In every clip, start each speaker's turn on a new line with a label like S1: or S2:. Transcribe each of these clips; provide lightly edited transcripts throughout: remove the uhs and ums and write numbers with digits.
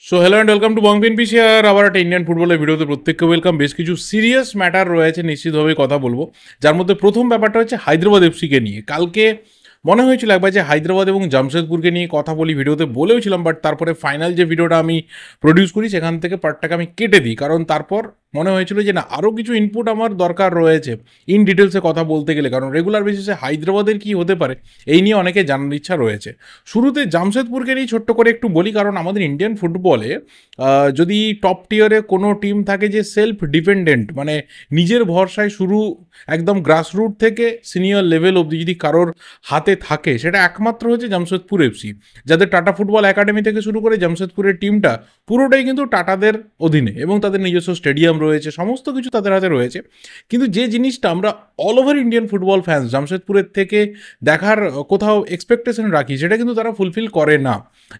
S1: So hello and welcome to বংপিন PCR. আবার একটা ইন্ডিয়ান ফুটবলের ভিডিওতে প্রত্যেককে ওয়েলকাম। বেশ কিছু সিরিয়াস ম্যাটার রয়েছে, নিশ্চিতভাবে কথা বলবো। যার মধ্যে প্রথম ব্যাপারটা হচ্ছে হায়দ্রাবাদ এফসিকে নিয়ে। কালকে মনে হয়েছিল একবার যে হায়দ্রাবাদ এবং জামশেদপুরকে নিয়ে কথা বলি, ভিডিওতে বলেওছিলাম, বাট তারপরে ফাইনাল যে ভিডিওটা আমি প্রডিউস করি সেখান থেকে পার্টটাকে আমি কেটে দিই, কারণ তারপর মনে হয়েছিল যে না, আরও কিছু ইনপুট আমার দরকার রয়েছে ইন ডিটেলসে কথা বলতে গেলে, কারণ রেগুলার বেসিসে হায়দ্রাবাদের কী হতে পারে এই নিয়ে অনেকে জানার ইচ্ছা রয়েছে। শুরুতে জামশেদপুরকে নিয়ে ছোট্ট করে একটু বলি, কারণ আমাদের ইন্ডিয়ান ফুটবলে যদি টপ টিয়ারে কোনো টিম থাকে যে সেলফ ডিপেন্ডেন্ট, মানে নিজের ভরসায় শুরু একদম গ্রাসরুট থেকে সিনিয়র লেভেল অবধি যদি কারোর হাতে থাকে, সেটা একমাত্র হচ্ছে জামশেদপুর এফসি। যাদের টাটা ফুটবল একাডেমি থেকে শুরু করে জামশেদপুরের টিমটা পুরোটাই কিন্তু টাটাদের অধীনে, এবং তাদের নিজস্ব স্টেডিয়াম রয়েছে, সমস্ত কিছু তাদের হাতে রয়েছে। কিন্তু যে জিনিসটা আমরা all over Indian football fans জামশেদপুরের থেকে দেখার কোথাও এক্সপেকটেশন রাখি, সেটা কিন্তু তারা ফুলফিল করে না।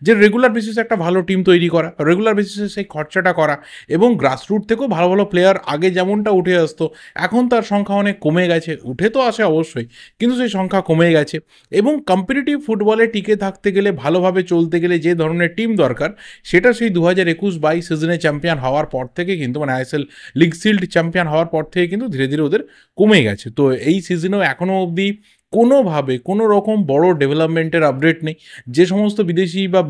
S1: যে রেগুলার বেসিসে একটা ভালো টিম তৈরি করা, রেগুলার বেসিসে সেই খরচাটা করা, এবং গ্রাসরুট থেকেও ভালো ভালো প্লেয়ার আগে যেমনটা উঠে আসতো, এখন তার সংখ্যা অনেক কমে গেছে। উঠে তো আসে অবশ্যই, কিন্তু সেই সংখ্যা কমে গেছে। এবং কম্পিটিটিভ ফুটবলে টিকে থাকতে গেলে, ভালোভাবে চলতে গেলে যে ধরনের টিম দরকার, সেটা সেই 2021-22 সিজনে চ্যাম্পিয়ন হওয়ার পর থেকে কিন্তু, মানে আইএসএল লিগ শিল্ড চ্যাম্পিয়ন হওয়ার পর থেকে কিন্তু ধীরে ধীরে ওদের কমে গেছে। তো এই সিজনেও এখনও অবধি কোনোভাবে কোনো রকম বড় ডেভেলপমেন্টের আপডেট নেই। যে সমস্ত বিদেশি বা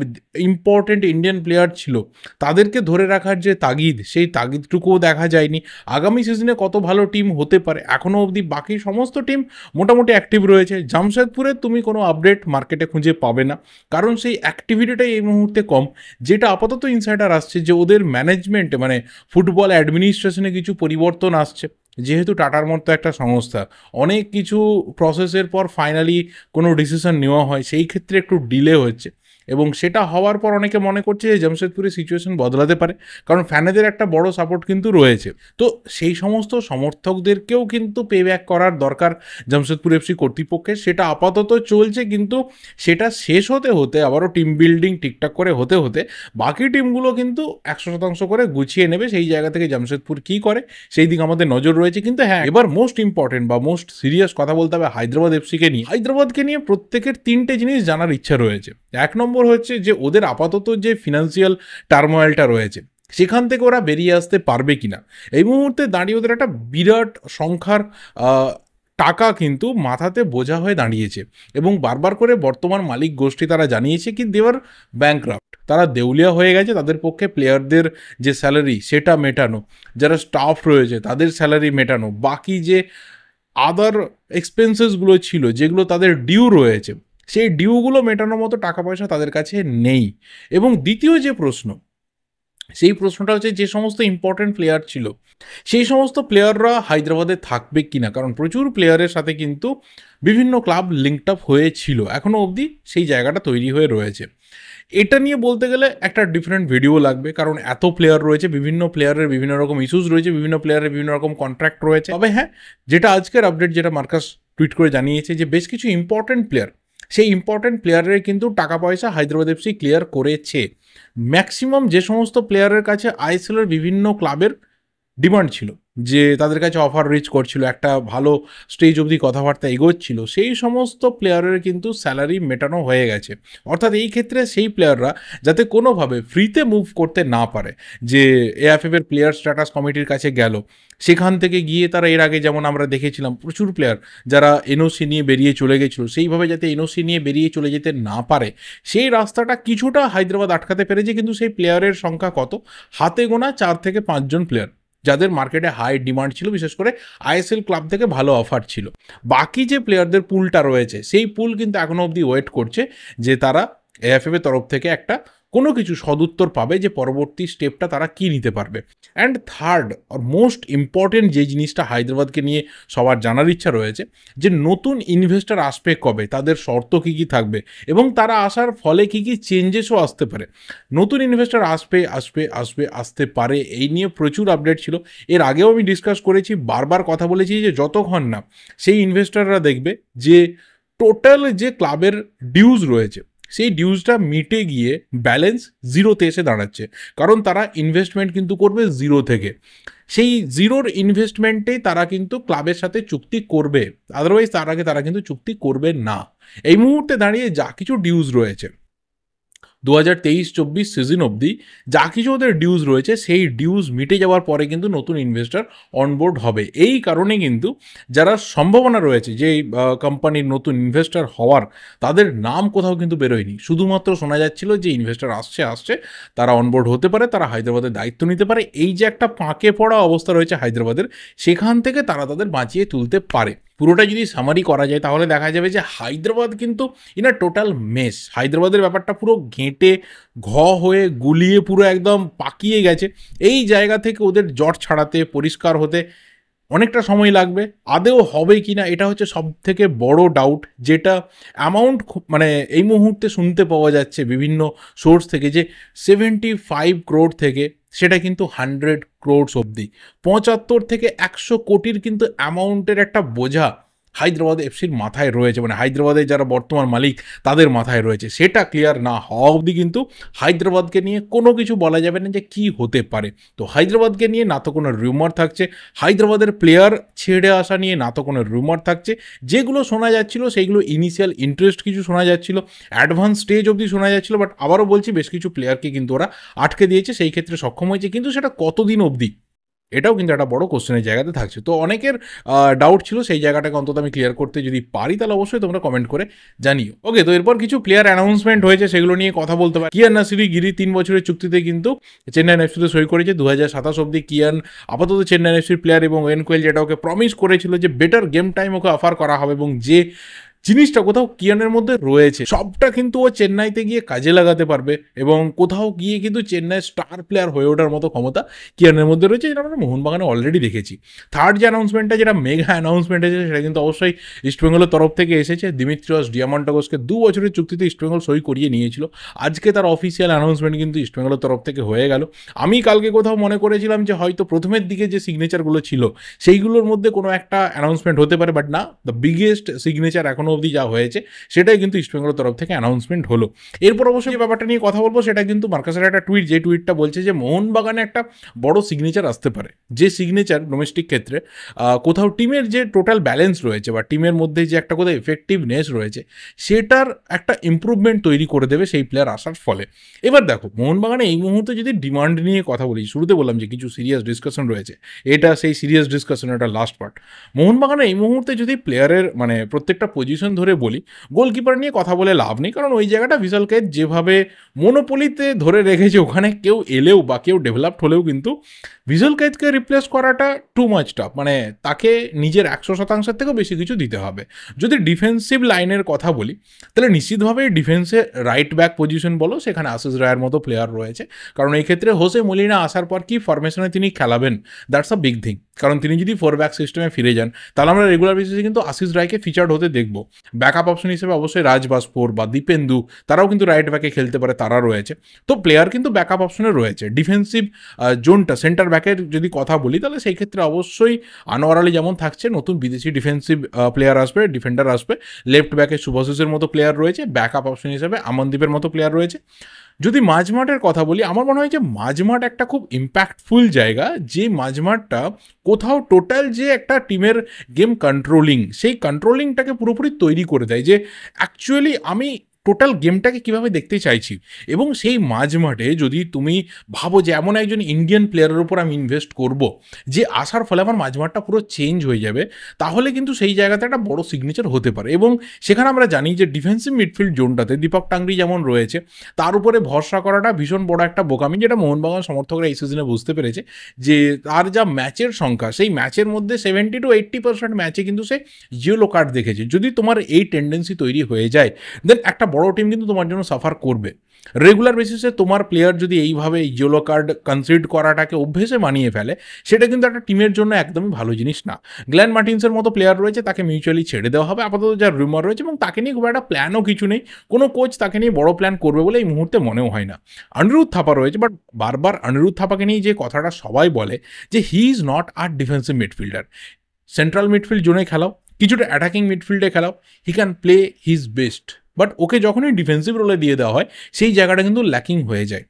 S1: ইম্পর্টেন্ট ইন্ডিয়ান প্লেয়ার ছিল, তাদেরকে ধরে রাখার যে তাগিদ, সেই তাগিদটুকুও দেখা যায়নি। আগামী সিজনে কত ভালো টিম হতে পারে, এখনও অবধি বাকি সমস্ত টিম মোটামুটি অ্যাক্টিভ রয়েছে। জামশেদপুরে তুমি কোনো আপডেট মার্কেটে খুঁজে পাবে না, কারণ সেই অ্যাক্টিভিটিটাই এই মুহূর্তে কম। যেটা আপাতত ইনসাইডার আসছে যে ওদের ম্যানেজমেন্টে, মানে ফুটবল অ্যাডমিনিস্ট্রেশনে কিছু পরিবর্তন আসছে। যেহেতু টাটার মতো একটা সংস্থা, অনেক কিছু প্রসেসের পর ফাইনালি কোনো ডিসিশন নেওয়া হয়, সেই ক্ষেত্রে একটু ডিলে হচ্ছে। এবং সেটা হওয়ার পর অনেকে মনে করছে যে জামশেদপুরের সিচুয়েশন বদলাতে পারে, কারণ ফ্যানেদের একটা বড় সাপোর্ট কিন্তু রয়েছে। তো সেই সমস্ত সমর্থকদেরকেও কিন্তু পে ব্যাক করার দরকার জামশেদপুর এফসি কর্তৃপক্ষের। সেটা আপাতত চলছে, কিন্তু সেটা শেষ হতে হতে, আবারও টিম বিল্ডিং ঠিকঠাক করে হতে হতে বাকি টিমগুলো কিন্তু 100% করে গুছিয়ে নেবে। সেই জায়গা থেকে জামশেদপুর কী করে সেই দিকে আমাদের নজর রয়েছে। কিন্তু হ্যাঁ, এবার মোস্ট ইম্পর্টেন্ট বা মোস্ট সিরিয়াস কথা বলতে হবে হায়দ্রাবাদ এফসিকে নিয়ে। হায়দ্রাবাদকে নিয়ে প্রত্যেকের তিনটে জিনিস জানার ইচ্ছা রয়েছে। এক নম্বর হচ্ছে যে ওদের আপাতত যে ফিনান্সিয়াল টার্মোয়েলটা রয়েছে, সেখান থেকে ওরা বেরিয়ে আসতে পারবে কিনা। এই মুহূর্তে দাঁড়িয়ে ওদের একটা বিরাট সংখ্যার টাকা কিন্তু মাথাতে বোঝা হয়ে দাঁড়িয়েছে, এবং বারবার করে বর্তমান মালিক গোষ্ঠী তারা জানিয়েছে কি দেওয়ার ব্যাংক্রাফট, তারা দেউলিয়া হয়ে গেছে। তাদের পক্ষে প্লেয়ারদের যে স্যালারি সেটা মেটানো, যারা স্টাফ রয়েছে তাদের স্যালারি মেটানো, বাকি যে আদার এক্সপেন্সেসগুলো ছিল যেগুলো তাদের ডিউ রয়েছে, সেই ডিউগুলো মেটানোর মতো টাকা পয়সা তাদের কাছে নেই। এবং দ্বিতীয় যে প্রশ্ন, সেই প্রশ্নটা হচ্ছে যে সমস্ত ইম্পর্টেন্ট প্লেয়ার ছিল, সেই সমস্ত প্লেয়াররা হায়দ্রাবাদে থাকবে কিনা, কারণ প্রচুর প্লেয়ারের সাথে কিন্তু বিভিন্ন ক্লাব লিঙ্কড আপ হয়েছিল, এখনও অবধি সেই জায়গাটা তৈরি হয়ে রয়েছে। এটা নিয়ে বলতে গেলে একটা ডিফারেন্ট ভিডিও লাগবে, কারণ এত প্লেয়ার রয়েছে, বিভিন্ন প্লেয়ারের বিভিন্ন রকম ইস্যুস রয়েছে, বিভিন্ন প্লেয়ারের বিভিন্ন রকম কন্ট্রাক্ট রয়েছে। তবে হ্যাঁ, যেটা আজকের আপডেট, যেটা মার্কাস টুইট করে জানিয়েছে যে বেশ কিছু ইম্পর্টেন্ট প্লেয়ার, সেই ইম্পর্টেন্ট প্লেয়ারের কিন্তু টাকা পয়সা হায়দ্রাবাদ এফসি ক্লিয়ার করেছে। ম্যাক্সিমাম যে সমস্ত প্লেয়ারের কাছে আইএসএলের বিভিন্ন ক্লাবের ডিমান্ড ছিল, যে তাদের কাছে অফার রিচ করছিল, একটা ভালো স্টেজ অবধি কথাবার্তা এগোচ্ছিল, সেই সমস্ত প্লেয়ারের কিন্তু স্যালারি মেটানো হয়ে গেছে। অর্থাৎ এই ক্ষেত্রে সেই প্লেয়াররা যাতে কোনোভাবে ফ্রিতে মুভ করতে না পারে, যে এএফএফ এর প্লেয়ার স্ট্যাটাস কমিটির কাছে গেল, সেখান থেকে গিয়ে তারা এর আগে যেমন আমরা দেখেছিলাম প্রচুর প্লেয়ার যারা এনওসি নিয়ে বেরিয়ে চলে গেছিলো, সেইভাবে যাতে এনওসি নিয়ে বেরিয়ে চলে যেতে না পারে, সেই রাস্তাটা কিছুটা হায়দ্রাবাদ আটকাতে পেরেছে। কিন্তু সেই প্লেয়ারের সংখ্যা কত, হাতে গোনা 4 থেকে 5 জন প্লেয়ার, যাদের মার্কেটে হাই ডিমান্ড ছিল, বিশেষ করে আইএসএল ক্লাব থেকে ভালো অফার ছিল। বাকি যে প্লেয়ারদের পুলটা রয়েছে, সেই পুল কিন্তু এখনও অবধি ওয়েট করছে যে তারা এএফএফ এর তরফ থেকে একটা কোনো কিছু সদুত্তর পাবে, যে পরবর্তী স্টেপটা তারা কি নিতে পারবে। অ্যান্ড থার্ড আর মোস্ট ইম্পর্টেন্ট যে জিনিসটা হায়দ্রাবাদকে নিয়ে সবার জানার ইচ্ছা রয়েছে, যে নতুন ইনভেস্টর আসবে কবে, তাদের শর্ত কী কী থাকবে, এবং তারা আসার ফলে কী কী চেঞ্জেসও আসতে পারে। নতুন ইনভেস্টর আসতে পারে, এই নিয়ে প্রচুর আপডেট ছিল। এর আগেও আমি ডিসকাস করেছি, বারবার কথা বলেছি যে যতক্ষণ না সেই ইনভেস্টররা দেখবে যে টোটাল যে ক্লাবের ডিউজ রয়েছে, সেই ডিউজটা মিটে গিয়ে ব্যালেন্স জিরোতে এসে দাঁড়াচ্ছে, কারণ তারা ইনভেস্টমেন্ট কিন্তু করবে জিরো থেকে। সেই জিরোর ইনভেস্টমেন্টেই তারা কিন্তু ক্লাবের সাথে চুক্তি করবে, আদারওয়াইজ তার আগে তারা কিন্তু চুক্তি করবে না। এই মুহূর্তে দাঁড়িয়ে যা কিছু ডিউজ রয়েছে, 2023-24 সিজন অবধি যা কিছু ওদের ডিউজ রয়েছে সেই ডিউজ মিটে যাওয়ার পরে কিন্তু নতুন ইনভেস্টর অনবোর্ড হবে। এই কারণে কিন্তু যারা সম্ভাবনা রয়েছে যে কোম্পানির নতুন ইনভেস্টর হওয়ার, তাদের নাম কোথাও কিন্তু বেরোয়নি। শুধুমাত্র শোনা যাচ্ছিল যে ইনভেস্টর আসছে, তারা অনবোর্ড হতে পারে, তারা হায়দ্রাবাদের দায়িত্ব নিতে পারে। এই যে একটা পাঁকে পড়া অবস্থা রয়েছে হায়দ্রাবাদের, সেখান থেকে তারা তাদের বাঁচিয়ে তুলতে পারে। পুরোটা যদি সামারি করা যায় তাহলে দেখা যাবে যে হায়দ্রাবাদ কিন্তু ইন আ টোটাল মেস। হায়দ্রাবাদের ব্যাপারটা পুরো ঘেঁটে হয়ে গুলিয়ে পুরো একদম পাকিয়ে গেছে। এই জায়গা থেকে ওদের জট ছাড়াতে, পরিষ্কার হতে অনেকটা সময় লাগবে। আদেও হবে কি না এটা হচ্ছে সব থেকে বড় ডাউট, যেটা অ্যামাউন্ট মানে এই মুহূর্তে শুনতে পাওয়া যাচ্ছে বিভিন্ন সোর্স থেকে যে 75 crore থেকে সেটা কিন্তু 100 crore অবধি, 75 থেকে 100 কোটির কিন্তু অ্যামাউন্টের একটা বোঝা হায়দ্রাবাদ এফসির মাথায় রয়েছে, মানে হায়দ্রাবাদের যারা বর্তমান মালিক তাদের মাথায় রয়েছে। সেটা ক্লিয়ার না হওয়া অবধি কিন্তু হায়দ্রাবাদকে নিয়ে কোনো কিছু বলা যাবে না যে কী হতে পারে। তো হায়দ্রাবাদকে নিয়ে না তো কোনো রিউমার থাকছে, হায়দ্রাবাদের প্লেয়ার ছেড়ে আসা নিয়ে না তো কোনো রিউমার থাকছে। যেগুলো শোনা যাচ্ছিল সেইগুলো ইনিশিয়াল ইন্টারেস্ট কিছু শোনা যাচ্ছিল, অ্যাডভান্স স্টেজ অবধি শোনা যাচ্ছিল, বাট আবারও বলছি বেশ কিছু প্লেয়ারকে কিন্তু ওরা আটকে দিয়েছে, সেই ক্ষেত্রে সক্ষম হয়েছে। কিন্তু সেটা কতদিন অবধি, এটাও কিন্তু একটা বড় কোশ্চেনের জায়গাতে থাকছে। তো অনেকের ডাউট ছিল, সেই জায়গাটাকে অন্তত আমি ক্লিয়ার করতে যদি পারি তাহলে অবশ্যই তোমরা কমেন্ট করে জানিও। ওকে, তো এরপর কিছু প্লেয়ার অ্যানাউন্সমেন্ট হয়েছে, সেগুলো নিয়ে কথা বলতে পারি। কিয়ান নাসিরি গিরি 3 বছরের চুক্তিতে কিন্তু চেন্নাই এফসিতে সই করেছে। 2027 অবধি কিয়ান আপাতত চেন্নাই এফসির প্লেয়ার, এবং ওয়েন কোয়েল যেটা ওকে প্রমিস করেছিল যে better game time okay offer করা হবে, এবং যে জিনিসটা কোথাও কিয়ানের মধ্যে রয়েছে সবটা কিন্তু ও চেন্নাইতে গিয়ে কাজে লাগাতে পারবে, এবং কোথাও গিয়ে কিন্তু চেন্নাই স্টার প্লেয়ার হয়ে ওঠার মতো ক্ষমতা কিয়ানের মধ্যে রয়েছে, যেটা আমরা মোহনবাগানে অলরেডি দেখেছি। থার্ড যে অ্যানাউন্সমেন্টটা, যেটা মেগা অ্যানাউন্সমেন্ট এসেছে, সেটা কিন্তু অবশ্যই ইস্টবেঙ্গলের তরফ থেকে এসেছে। দিমিত্রিয়স ডিয়ামান্টাগোসকে 2 বছরের চুক্তিতে ইস্টবেঙ্গল সই করিয়ে নিয়েছিল। আজকে তার অফিসিয়াল অ্যানাউন্সমেন্ট কিন্তু ইস্টবেঙ্গলের তরফ থেকে হয়ে গেল। আমি কালকে কোথাও মনে করেছিলাম যে হয়তো প্রথমের দিকে যে সিগনেচারগুলো ছিল সেইগুলোর মধ্যে কোনো একটা অ্যানাউন্সমেন্ট হতে পারে, বাট না, দ্য বিগেস্ট সিগনেচার এখনো অবধি যা হয়েছে সেটাই কিন্তু ইস্টবেঙ্গলের তরফ থেকে অ্যানাউন্সমেন্ট হলো। এরপর অবশ্যই যে ব্যাপারটা নিয়ে কথা বলবো সেটা কিন্তু মার্কাসের একটা টুইট, যে টুইটটা বলছে যে মোহনবাগানে একটা বড় সিগনেচার আসতে পারে, যে সিগনেচার ডোমেস্টিক ক্ষেত্রে কোথাও টিমের যে টোটাল ব্যালেন্স রয়েছে বা টিমের মধ্যে যে একটা কোথাও এফেক্টিভনেস রয়েছে সেটার একটা ইম্প্রুভমেন্ট তৈরি করে দেবে সেই প্লেয়ার আসার ফলে। এবার দেখো, মোহনবাগানে এই মুহূর্তে যদি ডিমান্ড নিয়ে কথা বলি, শুরুতে বললাম যে কিছু সিরিয়াস ডিসকাশন রয়েছে, এটা সেই সিরিয়াস ডিসকাশন, এটা লাস্ট পার্ট। মোহনবাগানে এই মুহূর্তে যদি প্লেয়ারের মানে প্রত্যেকটা পজিশন ধরে বলি, গোলকিপার নিয়ে কথা বলে লাভ নেই, কারণ ওই জায়গাটা ভিশালকে যেভাবে মনোপলিতে ধরে রেখেছে, ওখানে কেউ এলেও বা কেউ ডেভেলপড হলেও কিন্তু ভিজুয়াল কাইদকে রিপ্লেস করাটা টু মাচ টাফ। মানে তাকে নিজের 100% থেকেও বেশি কিছু দিতে হবে। যদি ডিফেন্সিভ লাইনের কথা বলি তাহলে নিশ্চিতভাবে ডিফেন্সে রাইট ব্যাক পজিশন বলো, সেখানে আশিস রায়ের মতো প্লেয়ার রয়েছে, কারণ এই ক্ষেত্রে হোসে মলিনা আসার পর কি ফরমেশনে তিনি খেলাবেন, দ্যাটস আ বিগ থিং। কারণ তিনি যদি 4 ব্যাক সিস্টেমে ফিরে যান তাহলে আমরা রেগুলার বেসিসে কিন্তু আশিস রায়কে ফিচার্ড হতে দেখবো। ব্যাকআপ অপশন হিসেবে অবশ্যই রাজ বাসপুর বা দীপেন্দু, তারাও কিন্তু রাইট ব্যাকে খেলতে পারে, তারা রয়েছে। তো প্লেয়ার কিন্তু ব্যাকআপ অপশনে রয়েছে। ডিফেন্সিভ জোনটা সেন্টার ব্যাকের যদি কথা বলি তাহলে সেই ক্ষেত্রে অবশ্যই আনোয়ার আলী যেমন থাকছে, নতুন বিদেশি ডিফেন্সিভ প্লেয়ার আসবে, ডিফেন্ডার আসবে। লেফট ব্যাকে শুভাশিসের মতো প্লেয়ার রয়েছে, ব্যাকআপ অপশন হিসেবে আমনদীপের মতো প্লেয়ার রয়েছে। যদি মাঝমাঠের কথা বলি, আমার মনে হয় যে মাঝমাঠ একটা খুব ইম্প্যাক্টফুল জায়গা, যে মাঝমাঠটা কোথাও টোটাল যে একটা টিমের গেম কন্ট্রোলিং, সেই কন্ট্রোলিংটাকে পুরোপুরি তৈরি করে দেয়, যে অ্যাকচুয়ালি আমি টোটাল গেমটাকে কীভাবে দেখতে চাইছি। এবং সেই মাঝমাঠে যদি তুমি ভাবো যে এমন একজন ইন্ডিয়ান প্লেয়ারের উপর আমি ইনভেস্ট করব যে আসার ফলে আমার মাঝমাঠটা পুরো চেঞ্জ হয়ে যাবে, তাহলে কিন্তু সেই জায়গাতে একটা বড় সিগনেচার হতে পারে। এবং সেখানে আমরা জানি যে ডিফেন্সিভ মিডফিল্ড জোনটাতে দীপক টাংরি যেমন রয়েছে, তার উপরে ভরসা করাটা ভীষণ বড় একটা বোকামি, যেটা মোহনবাগান সমর্থকরা এই সিজনে বুঝতে পেরেছে। যে তার যা ম্যাচের সংখ্যা, সেই ম্যাচের মধ্যে 70 to 80% ম্যাচে কিন্তু সে ইয়েলো কার্ড দেখেছে। যদি তোমার এই টেন্ডেন্সি তৈরি হয়ে যায়, দেন একটা বড় টিম কিন্তু তোমার জন্য সাফার করবে। রেগুলার বেসিসে তোমার প্লেয়ার যদি এইভাবে ইয়েলো কার্ড কনসিড করাটাকে অভ্যেসে মানিয়ে ফেলে, সেটা কিন্তু একটা টিমের জন্য একদমই ভালো জিনিস না। গ্ল্যান মার্টিন্সের মতো প্লেয়ার রয়েছে, তাকে মিউচুয়ালি ছেড়ে দেওয়া হবে আপাতত, যার রিউমার রয়েছে, এবং তাকে নিয়ে খুব একটা প্ল্যানও কিছু নেই। কোনো কোচ তাকে নিয়ে বড় প্ল্যান করবে বলে এই মুহূর্তে মনেও হয় না। অনিরুদ্ধ থাপা রয়েছে, বাট বারবার অনিরুদ্ধ থাপাকে নিয়ে যে কথাটা সবাই বলে যে হি ইজ নট আর ডিফেন্সিভ মিডফিল্ডার। সেন্ট্রাল মিডফিল্ড জোনে খেলাও, কিছুটা অ্যাটাকিং মিডফিল্ডে খেলাও, he can play his best, but ওকে যখনই ডিফেন্সিভ রোলে দিয়ে দেওয়া হয় সেই জায়গাটা কিন্তু ল্যাকিং হয়ে যায়।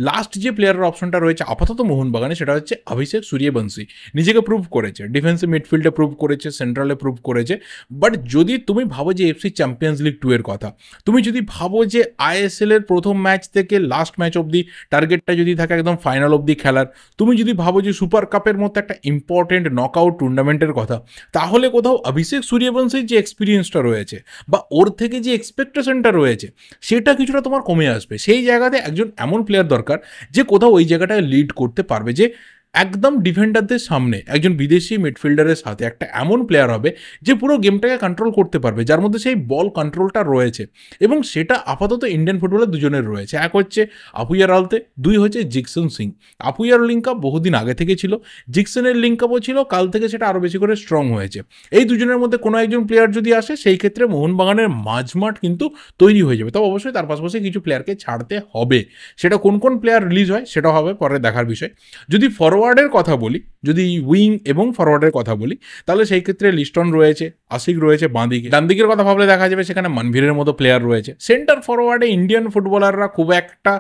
S1: লাস্ট যে প্লেয়ারের অপশনটা রয়েছে আপাতত মোহনবাগানে সেটা হচ্ছে অভিষেক সূর্যবংশী। নিজেকে প্রুভ করেছে, ডিফেন্সে মিডফিল্ডে প্রুভ করেছে, সেন্ট্রালে প্রুভ করেছে। বাট যদি তুমি ভাবো যে এফসি চ্যাম্পিয়ন্স লিগ 2 এর কথা, তুমি যদি ভাবো যে আইএসএল এর প্রথম ম্যাচ থেকে লাস্ট ম্যাচ অবধি টার্গেটটা যদি থাকে একদম ফাইনাল অবধি খেলার, তুমি যদি ভাবো যে সুপার কাপের মতো একটা ইম্পর্টেন্ট নকআউট টুর্নামেন্টের কথা, তাহলে কোথাও অভিষেক সূর্যবংশীর যে এক্সপিরিয়েন্সটা রয়েছে বা ওর থেকে যে এক্সপেকটেশনটা রয়েছে সেটা কিছুটা তোমার কমে আসবে। সেই জায়গাতে একজন এমন প্লেয়ার দরকার যে কোথাও ওই জায়গাটায় লিড করতে পারবে, যে একদম ডিফেন্ডারদের সামনে একজন বিদেশি মিডফিল্ডারের সাথে একটা এমন প্লেয়ার হবে যে পুরো গেমটাকে কন্ট্রোল করতে পারবে, যার মধ্যে সেই বল কন্ট্রোলটা রয়েছে। এবং সেটা আপাতত ইন্ডিয়ান ফুটবলে দুজনের রয়েছে, এক হচ্ছে আপুইয়ার আলতে, দুই হচ্ছে জিকসন সিং। আপুইয়ার লিঙ্ক আপ বহুদিন আগে থেকে ছিল, জিকসনের লিঙ্ক আপও ছিল, কাল থেকে সেটা আরও বেশি করে স্ট্রং হয়েছে। এই দুজনের মধ্যে কোনো একজন প্লেয়ার যদি আসে সেই ক্ষেত্রে মোহনবাগানের মাঝমাঠ কিন্তু তৈরি হয়ে যাবে। তবে অবশ্যই তার পাশাপাশি কিছু প্লেয়ারকে ছাড়তে হবে, সেটা কোন কোন প্লেয়ার রিলিজ হয় সেটা হবে পরে দেখার বিষয়। যদি ফরওয়ার্ডের কথা বলি, যদি উইং এবং ফরওয়ার্ডের কথা বলি, তাহলে সেই ক্ষেত্রে লিস্টন রয়েছে, আশিক রয়েছে বাঁদিকে। ডান দিকের কথা ভাবলে দেখা যাবে সেখানে মনভীরের মতো প্লেয়ার রয়েছে। সেন্টার ফরওয়ার্ডে ইন্ডিয়ান ফুটবলাররা খুব একটা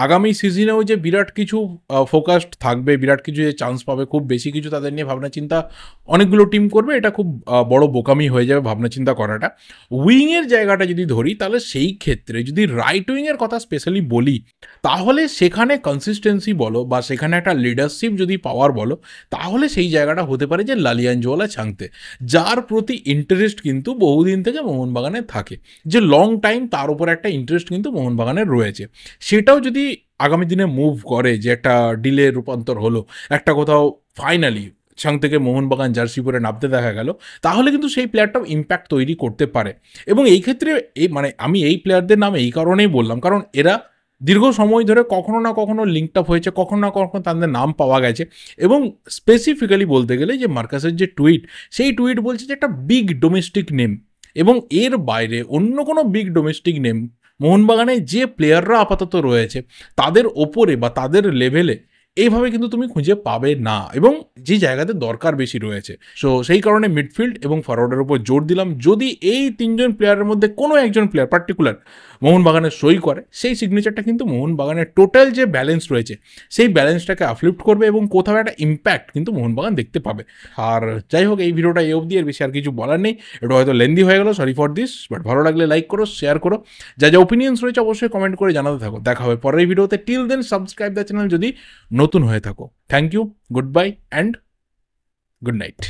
S1: আগামী সিজনেও যে বিরাট কিছু ফোকাসড থাকবে, বিরাট কিছু যে চান্স পাবে, খুব বেশি কিছু তাদের নিয়ে ভাবনা চিন্তা অনেকগুলো টিম করবে, এটা খুব বড় বোকামি হয়ে যাবে ভাবনা চিন্তা করাটা। উইংয়ের জায়গাটা যদি ধরি, তাহলে সেই ক্ষেত্রে যদি রাইট উইংয়ের কথা স্পেশালি বলি, তাহলে সেখানে কনসিস্টেন্সি বলো বা সেখানে একটা লিডারশিপ যদি পাওয়ার বলো, তাহলে সেই জায়গাটা হতে পারে যে লালিয়ানজোয়ালা ছাংতে, যার প্রতি ইন্টারেস্ট কিন্তু বহুদিন থেকে মোহনবাগানে থাকে, যে লং টাইম তার উপর একটা ইন্টারেস্ট কিন্তু মোহনবাগানের রয়েছে। সেটাও যদি আগামী দিনে মুভ করে, যে একটা ডিলে রূপান্তর হলো, একটা কোথাও ফাইনালি সাং থেকে মোহনবাগান জার্সি পরে নামতে দেখা গেল, তাহলে কিন্তু সেই প্লেয়ারটাও ইম্প্যাক্ট তৈরি করতে পারে। এবং এই ক্ষেত্রে আমি এই প্লেয়ারদের নাম এই কারণেই বললাম, কারণ এরা দীর্ঘ সময় ধরে কখনো না কখনো লিঙ্কড আপ হয়েছে, কখনো না কখনো তাদের নাম পাওয়া গেছে। এবং স্পেসিফিক্যালি বলতে গেলে যে মার্কাসের যে টুইট, সেই টুইট বলছে যে একটা বিগ ডোমেস্টিক নেম, এবং এর বাইরে অন্য কোনো বিগ ডোমেস্টিক নেম মোহনবাগানে যে প্লেয়াররা আপাতত রয়েছে তাদের ওপরে বা তাদের লেভেলে এইভাবে কিন্তু তুমি খুঁজে পাবে না, এবং যে জায়গাতে দরকার বেশি রয়েছে। সো সেই কারণে মিডফিল্ড এবং ফরওয়ার্ডের উপর জোর দিলাম। যদি এই তিনজন প্লেয়ারের মধ্যে কোনো একজন প্লেয়ার পার্টিকুলার মোহনবাগানের সই করে, সেই সিগনেচারটা কিন্তু মোহনবাগানের টোটাল যে ব্যালেন্স রয়েছে সেই ব্যালেন্সটাকে আপলিফ্ট করবে, এবং কোথাও একটা ইম্প্যাক্ট কিন্তু মোহনবাগান দেখতে পাবে। আর যাই হোক, এই ভিডিওটা এই অবধি, এর বেশি আর কিছু বলার নেই। এটা হয়তো লেন্দি হয়ে গেল, সরি ফর দিস, বাট ভালো লাগলে লাইক করো, শেয়ার করো, যা যা ওপিনিয়ন্স রয়েছে অবশ্যই কমেন্ট করে জানাতে থাকো। দেখা হবে পরের ভিডিওতে। Till then subscribe the channel যদি নতুন হয়ে থাকো। Thank you, goodbye and good night.